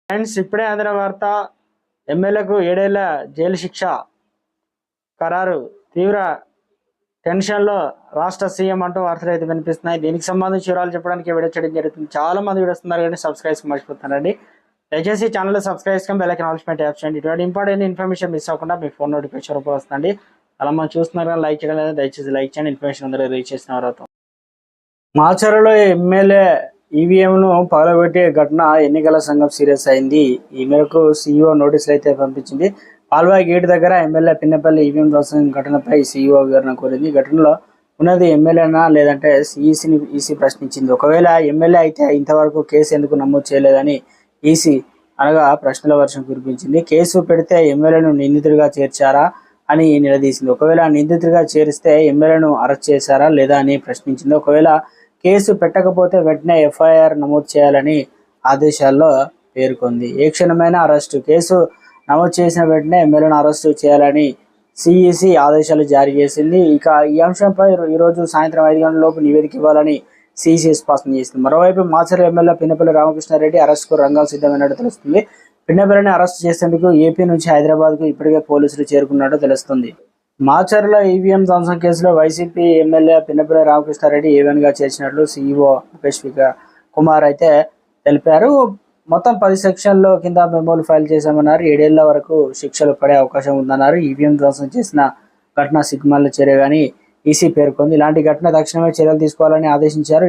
Friends, ఇప్పుడే అందిన వార్త. ఎమ్మెల్యేకు 7 ఏళ్ల జైలు శిక్ష ఖరారు. తీవ్ర టెన్షన్లో రాష్ట్ర సీఎం అంటూ వార్తలు అయితే వినిపిస్తున్నాయి. దీనికి సంబంధించి వివరాలు చెప్పడానికి వీడియో చేయడం జరుగుతుంది. చాలా మంది వీడియో వస్తున్నారు కానీ సబ్స్క్రైబ్ మర్చిపోతున్నారండి. దయచేసి ఛానల్ సబ్స్క్రైబ్ చేసుకొని బెల్ ఐకాన్ ఆల్ పై ట్యాప్ చేయండి. ఇటువంటి ఇంపార్టెంట్ ఇన్ఫర్మేషన్ మిస్ అవ్వకుండా మీ ఫోన్ నోటిఫికేషన్ రూపంలో వస్తుంది. అలా మనం చూస్తున్నారు కానీ లైక్ చేయడం లేదు. దయచేసి లైక్ చేయండి. ఇన్ఫర్మేషన్ అందరూ రీచ్ చేసిన తర్వాత మాచర్లలో ఎమ్మెల్యే ఈవీఎంను పగలగొట్టే ఘటన ఎన్నికల సంఘం సీరియస్ అయింది. ఈ మేరకు సీఈఓ నోటీసులు అయితే పంపించింది. పాల్వాయి గేట్ దగ్గర ఎమ్మెల్యే పిన్నపల్లి ఈవీఎం ధ్వంసం ఘటనపై సీఈఓ వివరణ కోరింది. ఘటనలో ఉన్నది ఎమ్మెల్యేనా లేదంటే ఈసీని ఈసీ ప్రశ్నించింది. ఒకవేళ ఎమ్మెల్యే అయితే ఇంతవరకు కేసు ఎందుకు నమోదు చేయలేదని ఈసీ అనగా ప్రశ్నల వర్షం కురిపించింది. కేసు పెడితే ఎమ్మెల్యేను నిందితుడిగా చేర్చారా అని నిలదీసింది. ఒకవేళ నిందితుడిగా చేరిస్తే ఎమ్మెల్యేను అరెస్ట్ చేశారా లేదా అని ప్రశ్నించింది. ఒకవేళ కేసు పెట్టకపోతే వెంటనే ఎఫ్ఐఆర్ నమోదు చేయాలని ఆదేశాల్లో పేర్కొంది. ఏ క్షణమైనా అరెస్టు, కేసు నమోదు చేసిన వెంటనే ఎమ్మెల్యేను అరెస్టు చేయాలని సిఈసి ఆదేశాలు జారీ చేసింది. ఇక ఈ అంశంపై ఈరోజు సాయంత్రం 5 గంటల లోపు నివేదిక ఇవ్వాలని సిఈసి స్పష్టం చేసింది. మరోవైపు మాచర్ల ఎమ్మెల్యే పిన్నపల్లి రామకృష్ణారెడ్డి అరెస్టుకు రంగం సిద్ధమైనట్టు తెలుస్తుంది. పిన్నపల్లిని అరెస్టు చేసేందుకు ఏపీ నుంచి హైదరాబాద్కు ఇప్పటికే పోలీసులు చేరుకున్నట్టు తెలుస్తుంది. మాచర్ల ఈవీఎం ధ్వంసం కేసులో వైసీపీ ఎమ్మెల్యే పిన్నపల్లి రామకృష్ణారెడ్డి ఏవన్గా చేర్చినట్లు సీఈఓ ముఖేష్ కుమార్ అయితే తెలిపారు. మొత్తం 10 సెక్షన్ల కింద మెమోలు ఫైల్ చేశామన్నారు. 7 ఏళ్ల వరకు శిక్షలు పడే అవకాశం ఉందన్నారు. ఈవీఎం ధ్వంసం చేసిన ఘటన సిగ్గుమాల చర్యగాని ఈసీ పేర్కొంది. ఇలాంటి ఘటన తక్షణమే చర్యలు తీసుకోవాలని ఆదేశించారు.